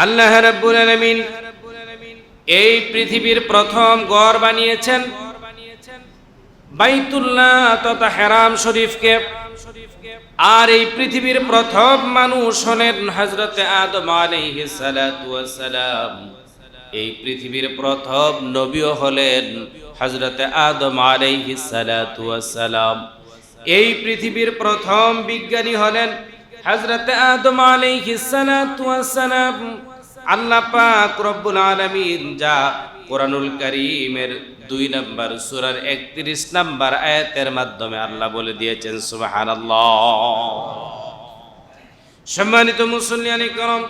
আল্লাহ রাব্বুল আলামিন এই পৃথিবীর প্রথম ঘর বানিয়েছেন বাইতুল্লাহ তথা হেরাম শরীফকে। আর এই পৃথিবীর প্রথম মানুষ হলেন হযরত আদম আলাইহিস সালাতু ওয়াস সালাম। এই পৃথিবীর প্রথম নবীও হলেন হযরত আদম আলাইহিস সালাতু ওয়াস সালাম। এই পৃথিবীর প্রথম বিজ্ঞানী হলেন হযরত আদম আলাইহিস সালাতু ওয়াস সালাম। আল্লাহ পাক রব্বুল আলামিন যা কোরআনুল কারীমের 2 নম্বর সূরার 31 নম্বর আয়াতের মাধ্যমে আল্লাহ বলে দিয়েছেন সুবহানাল্লাহ। সম্মানিত মুসল্লিয়ানে کرام,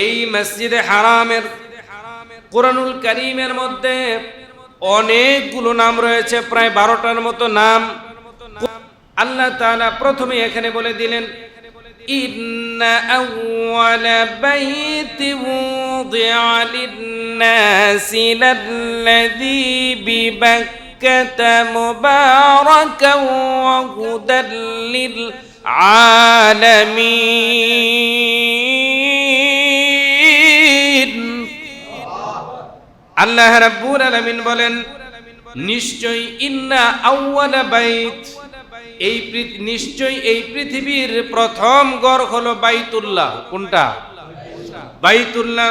এই মসজিদে হারামের কোরআনুল কারীমের মধ্যে অনেকগুলো নাম রয়েছে, প্রায় 12টার মতো নাম। আল্লাহ তাআলা প্রথমে এখানে বলে দিলেন ইন্না আউওয়ালা বাইতিন উযিআ লিন-নাসি লাল্লাযী বিবাক্কাতা মুবারাকান ওয়া হুদাল লিল-আলামিন। আল্লাহ রাব্বুল আলামিন বলেন নিশ্চয় ইন্না আউওয়ালা বাইত, নিশ্চয় এই পৃথিবীর প্রথম ঘর হলো বাইতুল্লাহ। কোনটা? বাইতুল্লাহ।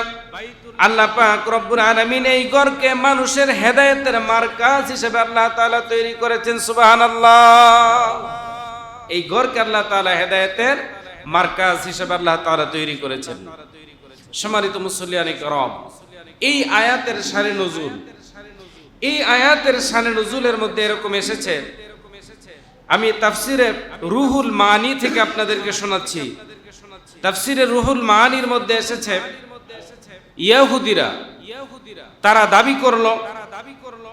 আল্লাহ পাক রব্বুল আলামিন এই ঘরকে মানুষের হেদায়েতের মার্কাজ হিসেবে আল্লাহ তাআলা তৈরি করেছেন সুবহানাল্লাহ। এই ঘরকে আল্লাহ তাআলা হেদায়েতের মার্কাজ হিসেবে আল্লাহ তাআলা তৈরি করেছেন। সম্মানিত মুসল্লিয়ানে کرام, এই আয়াতের শানে নুজুল, এই আয়াতের শানে নুজুলের মধ্যে এরকম এসেছে। আমি তাফসিরে রুহুল মানি থেকে আপনাদেরকে শোনাচ্ছি। তাফসিরে রুহুল মানির মধ্যে এসেছে ইহুদিরা তারা দাবি করলো,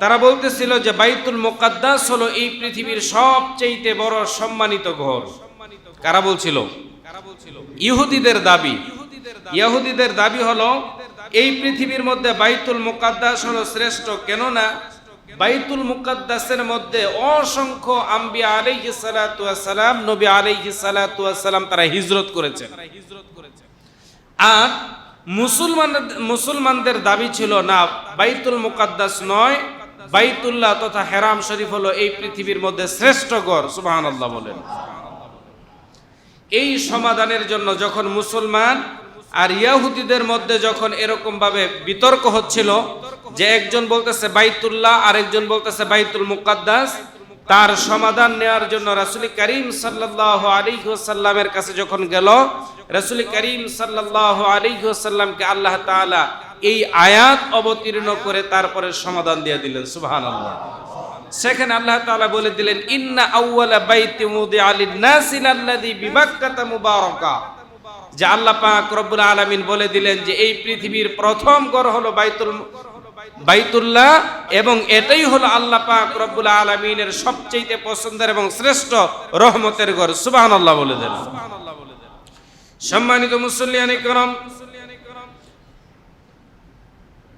তারা বলতেছিল যে বাইতুল মুকাদ্দাস হলো এই পৃথিবীর সবচেয়ে বড় সম্মানিত ঘর। কারা বলছিল? ইহুদিদের দাবি। ইহুদিদের দাবি হলো এই পৃথিবীর মধ্যে বাইতুল মুকাদ্দাস হলো শ্রেষ্ঠ। কেননা বাইতুল মুকাদ্দাসের মধ্যে অসংখ্য আম্বিয়া আলাইহিস সালাতু ওয়াস সালাম, নবী আলাইহিস সালাতু ওয়াস সালাম তারা হিজরত করেছেন। আর মুসলমানদের দাবি ছিল না, বাইতুল মুকাদ্দাস নয়, বাইতুল্লাহ তথা হেরাম শরীফ হলো এই পৃথিবীর মধ্যে শ্রেষ্ঠ ঘর। সুবহানাল্লাহ বলেন। এই সমাধানের জন্য যখন মুসলমান আর ইহুদিদের মধ্যে যখন এরকম ভাবে বিতর্ক হচ্ছিল যে একজন বলতেছে বাইতুল্লাহ আর একজন বলতেছে বাইতুল মুকাদ্দাস, তার সমাধান নেওয়ার জন্য রাসূল করিম সাল্লাল্লাহু আলাইহি ওয়াসাল্লামের কাছে যখন গেল, রাসূল করিম সাল্লাল্লাহু আলাইহি ওয়াসাল্লামকে আল্লাহ তাআলা এই আয়াত অবতীর্ণ করে তারপরে সমাধান দিয়ে দিলেন। সুবহানাল্লাহ। সেখানে আল্লাহ তাআলা বলে দিলেন ইন্না আউওয়ালা বাইতিন উযিআ লিন-নাসি লাল্লাযী বিবাক্কাতা মুবারাকা। যে আল্লাহ পাক রব্বুল আলামিন বলে দিলেন যে এই পৃথিবীর প্রথম ঘর হলো বাইতুল্লাহ এবং এটাই হলো আল্লাহ পাক রব্বুল আলামিনের সবচেয়ে পছন্দের এবং শ্রেষ্ঠ রহমতের ঘর। সুবহানাল্লাহ বলে দেন। সম্মানিত মুসল্লিয়ানে کرام,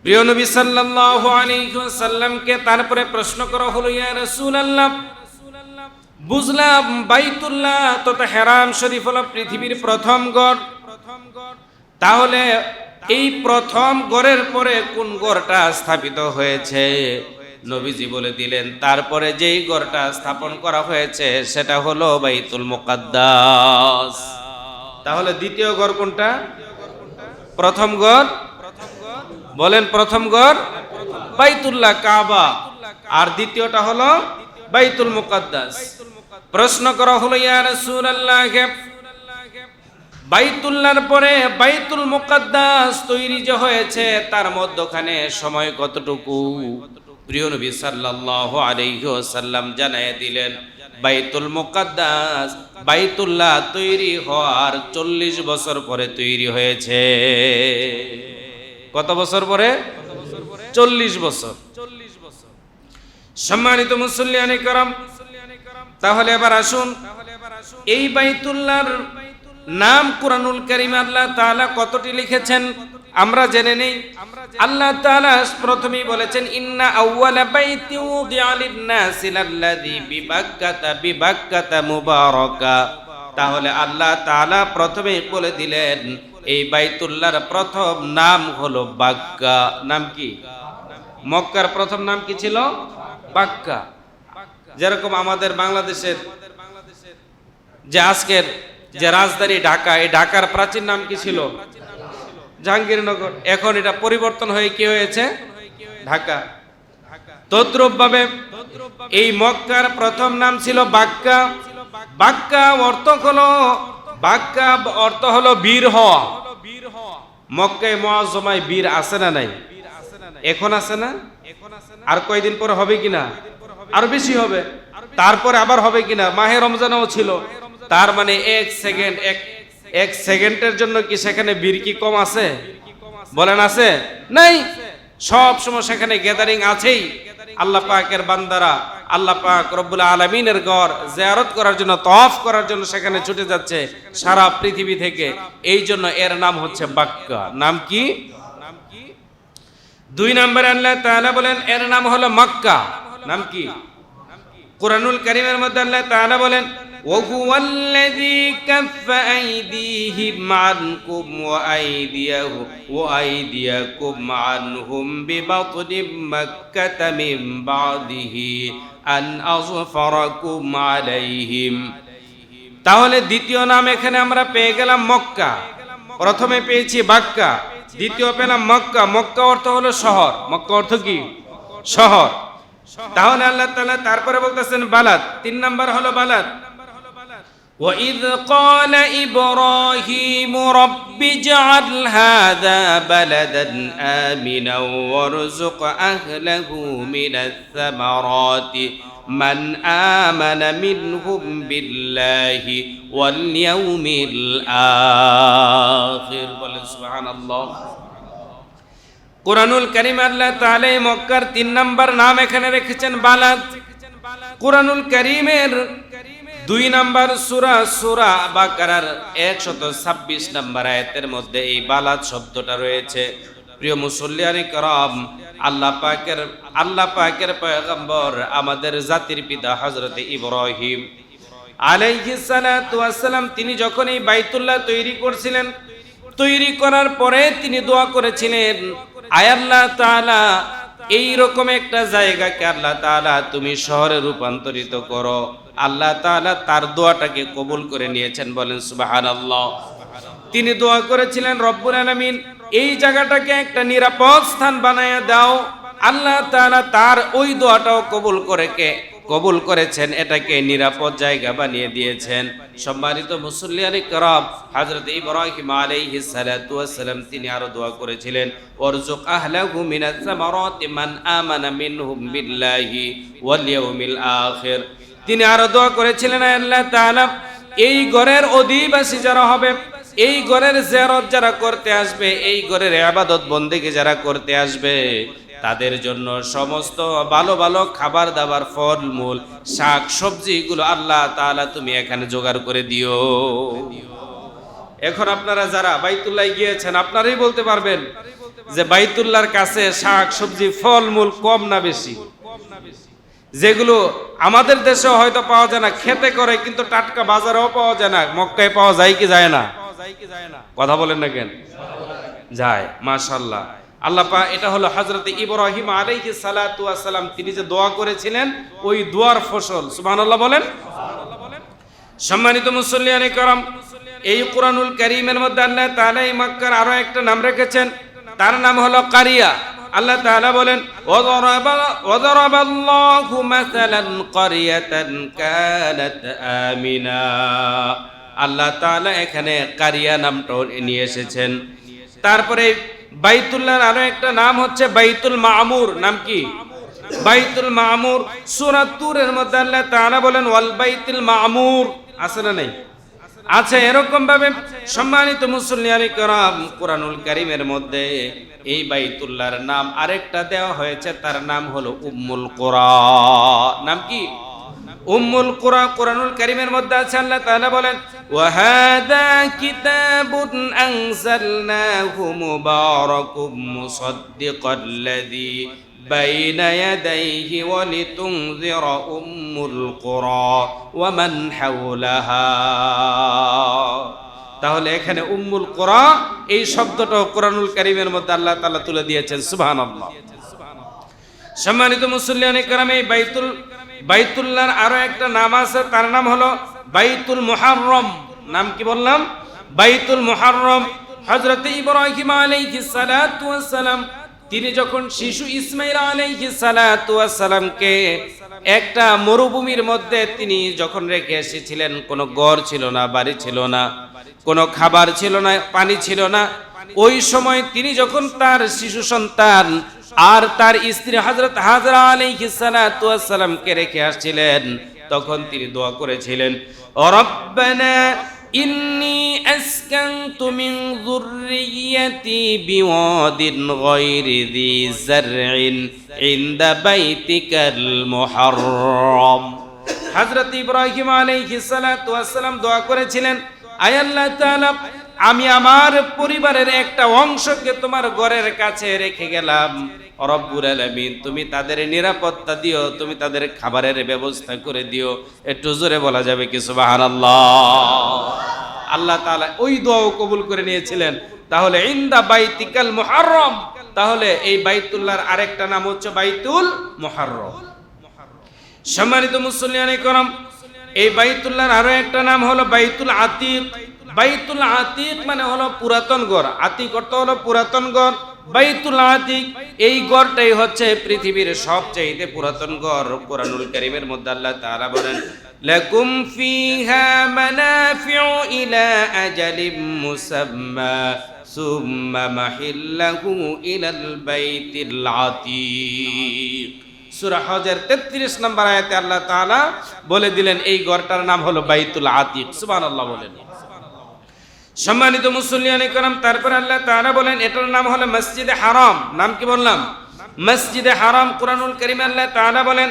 প্রিয় নবী সাল্লাল্লাহু আলাইহি ওয়াসাল্লামকে তারপরে প্রশ্ন করা হলো ইয়া রাসূলুল্লাহ, বুঝলাম বাইতুল্লাহ তথা হেরাম শরীফ হলো পৃথিবীর প্রথম ঘর, তাহলে এই প্রথম ঘরের পরে কোন ঘরটা স্থাপিত হয়েছে? নবীজি বলে দিলেন তারপরে যেই ঘরটা স্থাপন করা হয়েছে সেটা হলো বাইতুল মুকাদ্দাস। তাহলে দ্বিতীয় ঘর কোনটা? প্রথম ঘর বলেন, প্রথম ঘর বাইতুল্লাহ কাবা, আর দ্বিতীয়টা হলো বাইতুল মুকাদ্দাস। প্রশ্ন করা হলো ইয়া রাসূলুল্লাহ, বাইতুল্লাহর পরে বাইতুল মুকাদ্দাস তৈরি যে হয়েছে তার মধ্যখানে সময় কতটুকু? প্রিয় নবী সাল্লাল্লাহু আলাইহি ওয়াসাল্লাম জানায় দিলেন বাইতুল মুকাদ্দাস বাইতুল্লাহ তৈরি হওয়ার 40 বছর পরে তৈরি হয়েছে। কত বছর পরে? 40 বছর। সম্মানিত মুসল্লিয়ানে کرام, তাহলে এবার আসুন এই বাইতুল্লাহর নাম কোরআনুল কারীমে আল্লাহ তাআলা কতটি লিখেছেন আমরা জেনে নেই। আল্লাহ তাআলা প্রথমেই বলেছেন ইন্না আউওয়ালা বাইতিন উযিআ লিন-নাসি লাল্লাযী বিবাক্কাতা মুবারাকা তাহলে আল্লাহ তাআলা প্রথমেই বলে দিলেন এই বাইতুল্লাহর প্রথম নাম হলো বাক্কা। নাম কি? মক্কার প্রথম নাম কি ছিল? বাক্কা। যেরকম আমাদের বাংলাদেশের যে আজকের যে রাজধানী ঢাকা, এই ঢাকার প্রাচীন নাম কি ছিল? জাহাঙ্গীরনগর। এখন এটা পরিবর্তন হয়ে কি হয়েছে? ঢাকা। তদ্রূপ ভাবে এই মক্কার প্রথম নাম ছিল বাক্কা। বাক্কা অর্থ হলো বীর হওয়া। মক্কায় মুআজ্জমায় বীর আছে না নাই? এখন আছে না? আর কয়দিন পরে হবে কিনা? আর বেশি হবে। তারপরে আবার হবে কিনা? মাহে রমজানও ছিল। তার মানে এক সেকেন্ডের জন্য কি সেখানে বীর কি কম আছে? বলেন আছে? নাই। সব সময় সেখানে গ্যাদারিং আছেই। আল্লাহ পাকের বান্দারা আল্লাহ পাক রব্বুল আলামিনের ঘর জিয়ারত করার জন্য, তওয়াফ করার জন্য সেখানে ছুটে যাচ্ছে সারা পৃথিবী থেকে। এই জন্য এর নাম হচ্ছে বাক্কা। নাম কি? দুই নম্বরে আল্লাহ তাআলা বলেন এর নাম হলো মক্কা। নাম কি? কুরআনুল কারীমের মধ্যে আল্লাহ তাআলা বলেন وهو الذي كف أيديهم عنكم وأيديكم عنهم ببطن مكة من بعده أن أظفركم عليهم। তাহলে দ্বিতীয় নাম এখানে আমরা পেয়ে গেলাম মক্কা। প্রথমে পেয়েছি বাক্কা, দ্বিতীয় পেলাম মক্কা। মক্কা অর্থ হলো শহর। মক্কা অর্থ কি? শহর। তাহলে আল্লাহ তাআলা তারপরে বলতেছেন বালাদ। তিন নাম্বার হলো বালাদ। وَإِذْ قَالَ إِبْرَاهِيمُ رَبِّ اجْعَلْ هَذَا بَلَدًا آمِنًا وَارْزُقْ أَهْلَهُ مِنَ الثَّمَرَاتِ مَنْ آمَنَ مِنْهُمْ بِاللَّهِ وَالْيَوْمِ الْآخِرِ। বলেন সুবহানাল্লাহ। কুরআনুল কারীম আল্লাহ তাআলা মক্কার তিন নাম্বার নাম এখানে রেখেছেন বালাদ। কুরআনুল কারীমের 2 নাম্বার সূরা বাকারার 126 নাম্বার আয়াতের মধ্যে এই বালাদ শব্দটা রয়েছে। প্রিয় মুসল্লিয়ানে کرام, আল্লাহ পাকের পয়গম্বর আমাদের জাতির পিতা হযরত ইব্রাহিম আলাইহিস সালাতু ওয়াস সালাম তিনি যখন এই বাইতুল্লাহ তৈরি করছিলেন, তৈরি করার পরে তিনি দোয়া করেছিলেন, আয় আল্লাহ তাআলা এই রকম একটা জায়গাকে আল্লাহ তাআলা তুমি শহরে রূপান্তরিত করো। আল্লাহ তাআলা তার দোয়াটাকে কবুল করে নিয়েছেন। বলেন সুবহানাল্লাহ। তিনি দোয়া করেছিলেন, রব্বুল আলামিন এই জায়গাটাকে একটা নিরাপদ স্থান বানায়া দাও। আল্লাহ তাআলা তার ওই দোয়াটাও কবুল করেছেন, এটাকে নিরাপদ জায়গা বানিয়ে দিয়েছেন। সম্মানিত মুসল্লিয়ানে کرام, হযরত ইব্রাহিম আলাইহিস সালাতু ওয়াস সালাম তিনি আরো দোয়া করেছিলেন, ওয়ারযুক আহলাহু মিনাজ জামারাতি মান আমানা মিনহুম বিল্লাহি ওয়াল ইয়াউমিল আখির। তিনি আরো দোয়া করেছিলেন, আল্লাহ তাআলা এই ঘরের অধিবাসী যারা হবে, এই ঘরের জিয়ারত যারা করতে আসবে, এই ঘরের ইবাদত বন্দেগী যারা করতে আসবে, তাদের জন্য সমস্ত ভালো ভালো খাবার দাবার, ফলমূল, শাক সবজি এগুলো আল্লাহ তাআলা তুমি এখানে জোগাড় করে দিও। এখন আপনারা যারা বাইতুল্লাহ গিয়েছেন আপনারাই বলতে পারবেন যে বাইতুল্লাহর কাছে শাক সবজি ফলমূল কম না বেশি? যেগুলো আমাদের দেশে হয়তো পাওয়া যায় না, খেতে করে কিন্তু টাটকা বাজারেও পাওয়া যায় না, মক্কায় পাওয়া যায় কি যায় না? কথা বলেন না কেন? যায়। মাশাআল্লাহ। আল্লাহ পাক, এটা হলো হযরত ইব্রাহিম আলাইহিস সালাতু ওয়াস সালাম তিনি যে দোয়া করেছিলেন ওই দোয়ার ফসল। সুবহানাল্লাহ বলেন। সম্মানিত মুসল্লিয়ানে کرام, এই কুরআনুল কারীমের মধ্যে আল্লাহ তাআলা এই মক্কার আরো একটা নাম রেখেছেন, তার নাম হলো কারিয়া। আল্লাহ তাআলা বলেন, ওয়াদারাবাল্লাহু মাসালান ক্বরিয়াতান কানাত আমিনা। আল্লাহ তাআলা এখানে কারিয়া নামটা নিয়ে এসেছেন। তারপরে বাইতুল্লাহর আরো একটা নাম হচ্ছে বাইতুল মামুর। নাম কি? বাইতুল মামুর। সূরা তুরের মধ্যে আল্লাহ তাআলা বলেন, ওয়াল বাইতুল মামুর। আছে না নাই? আছে। এরকম ভাবে সম্মানিত মুসল্লিয়ানে کرام, কুরআনুল কারীমের মধ্যে এই বাইতুল্লাহর নাম আরেকটা দেওয়া হয়েছে, তার নাম হলো উম্মুল কুরা। নাম কি? উম্মুল কুরা। কুরআনুল কারীমের মধ্যে আছে, আল্লাহ তাআলা বলেন, ওয়া হাযা কিতাবুন আনজালনাহু মুবারাকুম মুসাদ্দিকাল্লাযী বাইনা ইয়াদাইহি ওয়া লিতুনযিরা উম্মুল কুরা ওয়া মান হাওলাহা। তাহলে এখানে উম্মুল কুরা এই শব্দটা কোরআনুল কারীমের মধ্যে আল্লাহ তাআলা তুলে দিয়েছেন। সুবহানাল্লাহ। সম্মানিত মুসল্লিয়ানে কেরাম, এই বাইতুল্লাহর আরো একটা নাম আছে, তার নাম হলো বাইতুল মুহাররম। নাম কি বললাম? বাইতুল মুহাররম। হযরত ইব্রাহিম আলাইহিস সালাতু ওয়াস সালাম তিনি যখন শিশু ইসমাঈল আলাইহিস সালাতু ওয়াস সালামকে একটা মরুভূমির মধ্যে তিনি যখন রেখে এসেছিলেন, কোনো ঘর ছিল না, বাড়ি ছিল না, কোনো খাবার ছিল না, পানি ছিল না, ওই সময় তিনি যখন তার শিশু সন্তান আর তার স্ত্রী হযরত হাজরা আলাইহিস সালাতু ওয়াস সালামকে রেখে আসছিলেন, তখন তিনি দোয়া করেছিলেন, রব্বানা ইন্নী আসকানতু মিন যুররিয়্যাতি বিওয়াদিন গায়রি যী যারইন ইনদা বাইতিকাল মুহাররম। হযরত ইব্রাহিম আলাইহিস সালাতু ওয়াস সালাম দোয়া করেছিলেন, আয় আল্লাহ তাআলা, আমি আমার পরিবারের একটা অংশকে তোমার ঘরের কাছে রেখে গেলাম, রব্বুল আলামিন তুমি তাদের নিরাপত্তা দিও, তুমি তাদের খাবারের ব্যবস্থা করে দিও। একটু জোরে বলা যাবে কি সুবহানাল্লাহ? আল্লাহ তাআলা ওই দোয়াও কবুল করে নিয়েছিলেন। তাহলে ইনদা বাইতিকাল মুহাররম, তাহলে এই বাইতুল্লাহর আরেকটা নাম হচ্ছে বাইতুল মুহাররম। সম্মানিত মুসল্লিয়ানে কেরাম, এই বাইতুল্লাহর আরো একটা নাম হলো বাইতুল আতিক। বাইতুল আতিক মানে হলো পুরাতন ঘর, আতিক অর্থ হলো পুরাতন ঘর। বাইতুল আতিক এই ঘরটাই হচ্ছে পৃথিবীর সবচেয়ে পুরাতন ঘর। কোরআনুল কারীমের মধ্যে আল্লাহ তাআলা বলেন, লাকুম ফিহা মানাফিউ ইলা আজালিম মুসাম্মা সুম্মা মাহিল্লাহু ইলাল বাইতিল আতিক। সূরা হজের 33 নম্বর আয়াতে আল্লাহ তাআলা বলে দিলেন এই ঘরটার নাম হলো বাইতুল আতিক। সুবহানাল্লাহ বলেন। সম্মানিত মুসল্লিয়ানে কেরাম, তারপর আল্লাহ তাআলা বলেন এটার নাম হলো মসজিদে হারাম। নাম কি বললাম? মসজিদে হারাম। কুরআনুল কারীমে আল্লাহ তাআলা বলেন,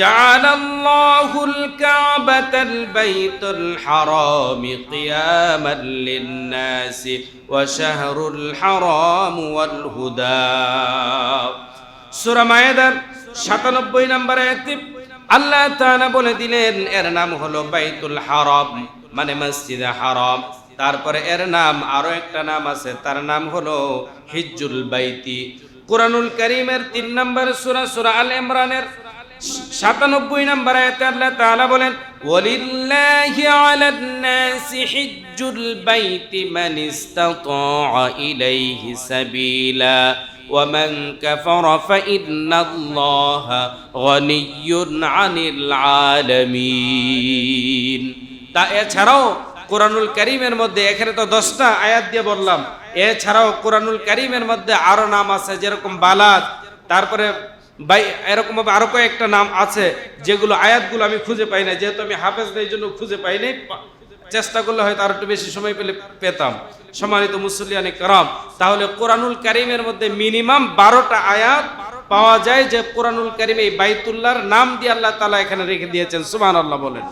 জাআলাল্লাহুল কাবাতাল বাইতুল হারাম কিয়ামান লিন-নাসি ওয়া শাহরুল হারাম ওয়াল হুদা। সূরা মায়েদার 97 নম্বর আয়াতে আল্লাহ তাআলা বলে দিলেন এর নাম হলো বাইতুল হারাম, মানে মসজিদে হারাম। তারপরে এর নাম আরো একটা নাম আছে, তার নাম হলো হিজ্জুল বাইতি। কুরআনুল কারীমের 3 নম্বর সূরা, সূরা আল ইমরানের 97 নম্বর আয়াতে আল্লাহ তাআলা বলেন, ওয়ালিল্লাহি আলান নাসি হিজ্জুল বাইতি মান ইসতাতাআ ইলাইহি সাবিলা ওয়া মান কাফারা ফাইন্নাল্লাহা গনিয়্যুন আনিল আলামিন। তা এছাড়াও কোরআনুল কারীমের মধ্যে, এখানে তো 10টা আয়াত দিয়ে বললাম, এছাড়াও কোরআনুল কারীমের মধ্যে আরো নাম আছে, যেরকম বালাদ, তারপরে এরকম আরো কয়েকটা নাম আছে যেগুলো আয়াতগুলো আমি খুঁজে পাই না, যেহেতু আমি হাফেজ এই জন্য খুঁজে পাই নাই, চেষ্টা করলে হয়তো আরো একটু বেশি সময় পেলে পেতাম। সম্মানিত মুসল্লিয়ানে কেরাম, তাহলে কোরআনুল কারীমের মধ্যে মিনিমাম 12টা আয়াত পাওয়া যায় যে কোরআনুল কারীমে এই বাইতুল্লাহর নাম দিয়ে আল্লাহ তাআলা এখানে রেখে দিয়েছেন। সুবহানাল্লাহ বলেন।